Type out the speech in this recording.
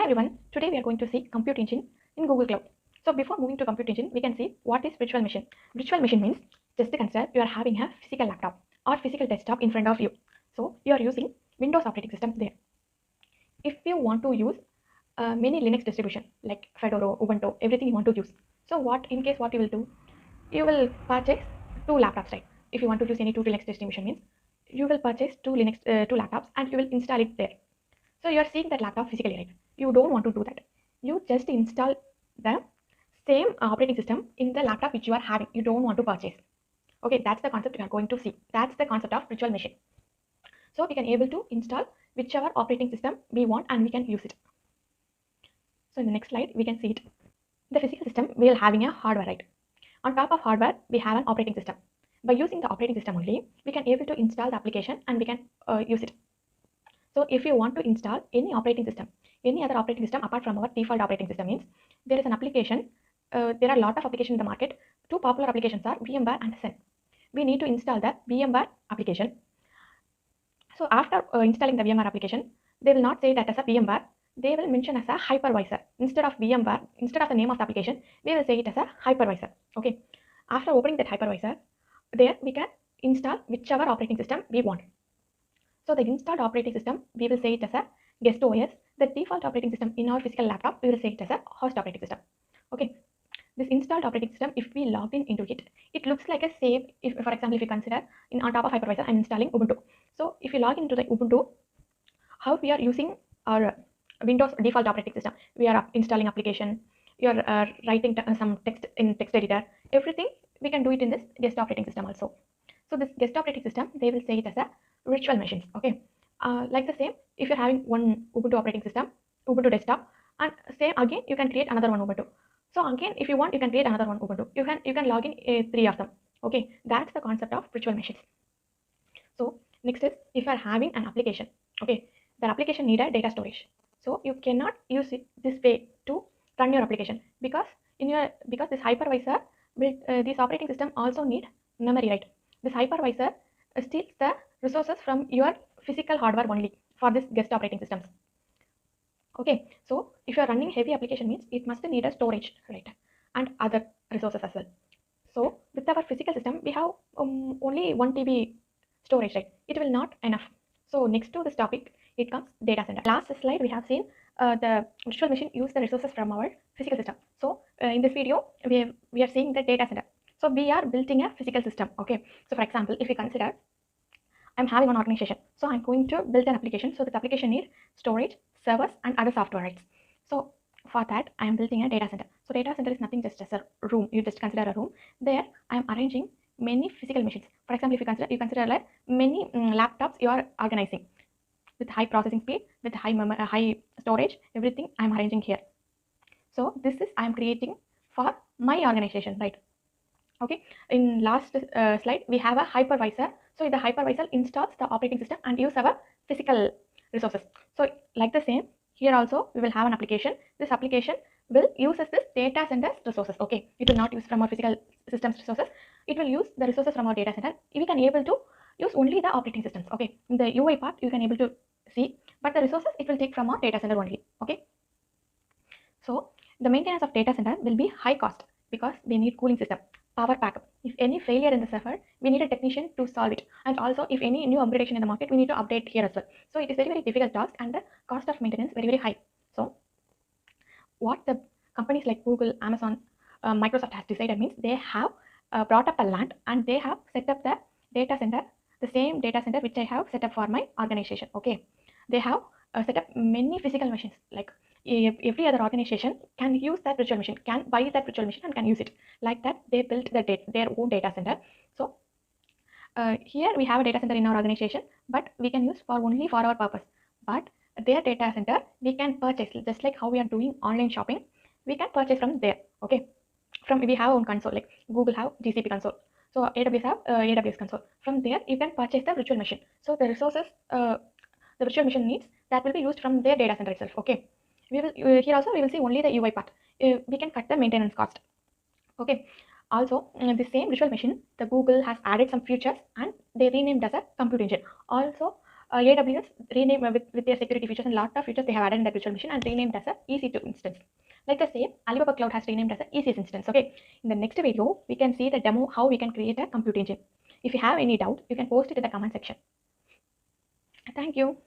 everyone, today we are going to see compute engine in Google Cloud. So before moving to compute engine, we can see what is virtual machine. Virtual machine means just consider you are having a physical laptop or physical desktop in front of you. So you are using Windows operating system there. If you want to use many Linux distribution like Fedora, Ubuntu, everything you want to use. So what you will do, you will purchase two laptops, right? If you want to use any two Linux distribution means you will purchase two laptops and you will install it there. So you are seeing that laptop physically, right? You don't want to do that. You just install the same operating system in the laptop which you are having. You don't want to purchase. Okay, that's the concept we are going to see. That's the concept of virtual machine. So we can able to install whichever operating system we want and we can use it. So in the next slide, we can see it. The physical system we are having a hardware, right? On top of hardware, we have an operating system. By using the operating system only, we can able to install the application and we can use it. So if you want to install any operating system, any other operating system apart from our default operating system means there is an application. There are a lot of applications in the market. Two popular applications are VMware and Sun. We need to install the VMware application. So after installing the VMware application, they will not say that as a VMware. They will mention as a hypervisor. Instead of VMware, instead of the name of the application, we will say it as a hypervisor. Okay. After opening that hypervisor, there we can install whichever operating system we want. So the installed operating system, we will say it as a guest OS. The default operating system in our physical laptop, we will say it as a host operating system. Okay. This installed operating system, if we log in into it, it looks like a save. If, for example, if you consider on top of hypervisor, I'm installing Ubuntu. So if you log into the Ubuntu, how we are using our Windows default operating system, we are installing application, you are writing some text in text editor, everything we can do it in this guest operating system also. So this guest operating system, they will say it as a virtual machines. Okay, like the same, if you're having one Ubuntu operating system, Ubuntu desktop, and same again you can create another one Ubuntu. So again, if you want, you can create another one Ubuntu. You can log in 3 of them. Okay, that's the concept of virtual machines. So next is if you are having an application. Okay, the application need a data storage. So you cannot use it this way to run your application because this hypervisor will this operating system also need memory, right? This hypervisor steals the resources from your physical hardware only for this guest operating systems. Okay, so if you are running heavy application means it must need a storage, right? And other resources as well. So with our physical system, we have only 1 TB storage, right? It will not enough. So next to this topic, it comes data center. Last slide, we have seen the virtual machine use the resources from our physical system. So in this video, we are seeing the data center. So we are building a physical system. Okay. So for example, if we consider I'm having an organization, so I'm going to build an application. So this application needs storage, servers, and other software rights. So for that, I am building a data center. So data center is nothing just as a room. You just consider a room. There, I am arranging many physical machines. For example, if you consider like many laptops you are organizing with high processing speed, with high storage, everything I am arranging here. So this is I am creating for my organization, right? Okay. In last slide, we have a hypervisor. So the hypervisor installs the operating system and use our physical resources. So like the same, here also we will have an application. This application will use this data center's resources. Okay, it will not use from our physical systems resources. It will use the resources from our data center. We can able to use only the operating systems. Okay, in the UI part you can able to see, but the resources it will take from our data center only. Okay, so the maintenance of data center will be high cost because we need cooling system, power backup. If any failure in the server, we need a technician to solve it. And also if any new upgradation in the market, we need to update here as well. So it is very difficult task and the cost of maintenance very high. So what the companies like Google, Amazon, Microsoft has decided means they have brought up a land and they have set up the data center, the same data center which I have set up for my organization. Okay, they have set up many physical machines. Like every other organization can use that virtual machine, can buy that virtual machine and can use it. Like that, they built their own data center. So here we have a data center in our organization, but we can use only for our purpose. But their data center we can purchase, just like how we are doing online shopping. We can purchase from there. Okay, from we have our own console, like Google have GCP console. So AWS have AWS console. From there you can purchase the virtual machine. So the resources the virtual machine needs that will be used from their data center itself. Okay, we will here also we will see only the UI part. We can cut the maintenance cost. Okay, also the same virtual machine, the Google has added some features and they renamed as a compute engine. Also AWS rename with their security features and lot of features they have added in the virtual machine and renamed as a EC2 instance. Like the same, Alibaba Cloud has renamed as a ECS instance. Okay. In the next video, we can see the demo how we can create a compute engine. If you have any doubt, you can post it in the comment section. Thank you.